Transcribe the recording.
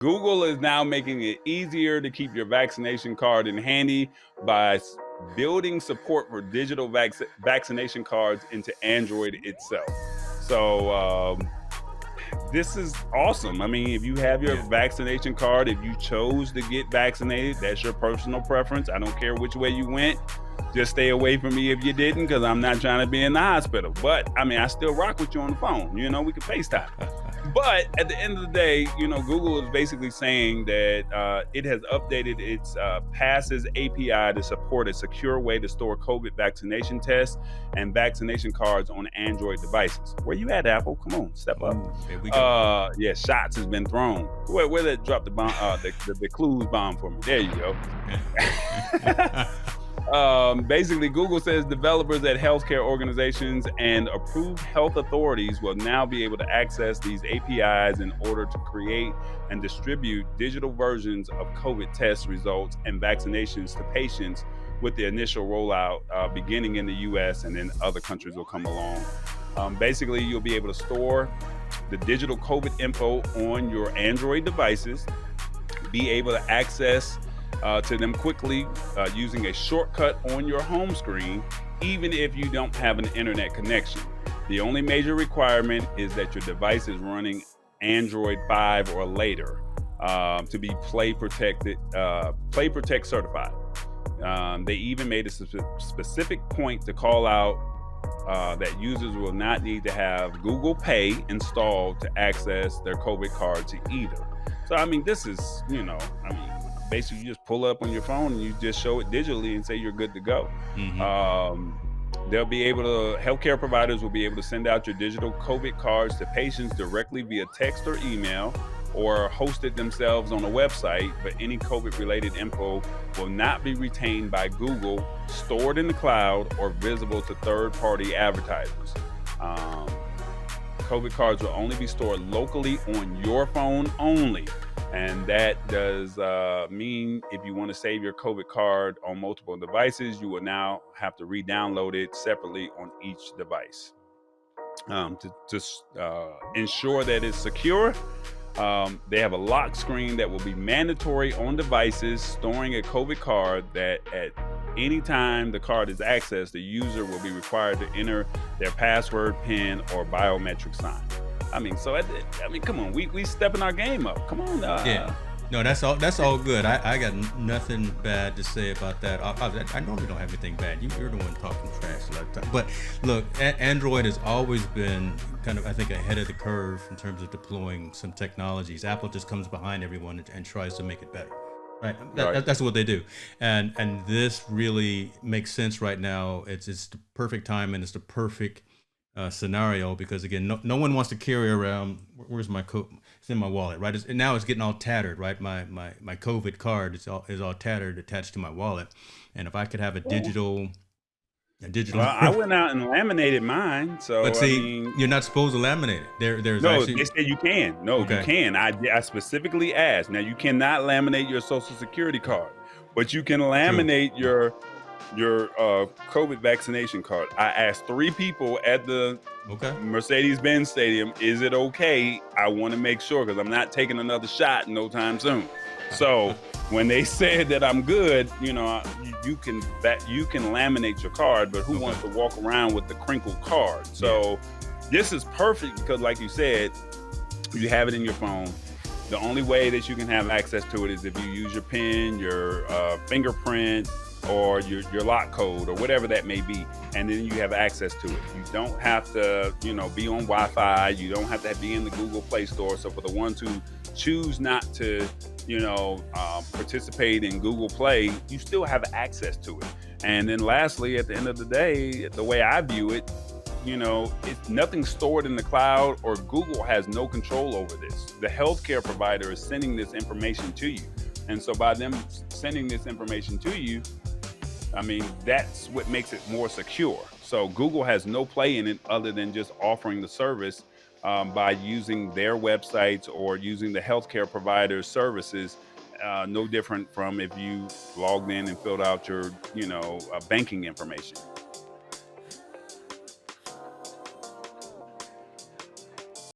Google is now making it easier to keep your vaccination card in handy by building support for digital vaccination cards into Android itself. So this is awesome. I mean, if you have your Yeah. vaccination card, if you chose to get vaccinated, that's your personal preference. I don't care which way you went. Just stay away from me if you didn't, because I'm not trying to be in the hospital. But I mean, I still rock with you on the phone. We can FaceTime. But at the end of the day, Google is basically saying that it has updated its Passes API to support a secure way to store COVID vaccination tests and vaccination cards on Android devices. Where you at, Apple? Come on, step up. Ooh, there we go. Yeah, shots has been thrown. Where that drop the bomb? The clues bomb for me. There you go. Basically, Google says developers at healthcare organizations and approved health authorities will now be able to access these APIs in order to create and distribute digital versions of COVID test results and vaccinations to patients, with the initial rollout beginning in the US, and then other countries will come along. Basically, you'll be able to store the digital COVID info on your Android devices, be able to access to them quickly using a shortcut on your home screen, even if you don't have an internet connection. The only major requirement is that your device is running Android 5 or later to be Play Protect certified. They even made a specific point to call out that users will not need to have Google Pay installed to access their COVID cards either. So, I mean, this is, basically you just pull up on your phone and you just show it digitally and say you're good to go. They'll be able to, healthcare providers will be able to send out your digital COVID cards to patients directly via text or email, or host it themselves on a website, but any COVID related info will not be retained by Google, stored in the cloud, or visible to third party advertisers. COVID cards will only be stored locally on your phone only. And that does mean if you want to save your COVID card on multiple devices, you will now have to re-download it separately on each device. To ensure that it's secure, they have a lock screen that will be mandatory on devices storing a COVID card, that at any time the card is accessed, the user will be required to enter their password, PIN, or biometric sign. I mean, come on, we stepping our game up. Come on. Yeah. No, that's all good. I got nothing bad to say about that. I normally don't have anything bad. You're the one talking trash a lot of time. But look, Android has always been kind of, I think, ahead of the curve in terms of deploying some technologies. Apple just comes behind everyone and tries to make it better. Right. That's what they do. And this really makes sense right now. It's the perfect time, and it's the perfect scenario, because again, no one wants to carry around, where's my code? It's in my wallet, right? And now it's getting all tattered, right? My COVID card is all tattered, attached to my wallet. And if I could have a digital. Well, I went out and laminated mine. So, but see, you're not supposed to laminate it. There's no, actually, they said you can. No, okay. You can. I specifically asked. Now, you cannot laminate your Social Security card, but you can laminate your COVID vaccination card. I asked 3 people at the Mercedes-Benz Stadium, is it okay? I want to make sure, because I'm not taking another shot no time soon. So when they said that I'm good, you can laminate your card, but who wants to walk around with the crinkled card? So this is perfect, because like you said, you have it in your phone. The only way that you can have access to it is if you use your PIN, your fingerprint, or your lock code, or whatever that may be, and then you have access to it. You don't have to, be on Wi-Fi. You don't have to be in the Google Play Store. So for the ones who choose not to, participate in Google Play, you still have access to it. And then lastly, at the end of the day, the way I view it, it's nothing stored in the cloud, or Google has no control over this. The healthcare provider is sending this information to you. And so by them sending this information to you, I mean, that's what makes it more secure. So Google has no play in it other than just offering the service by using their websites or using the healthcare provider's services. No different from if you logged in and filled out your, banking information.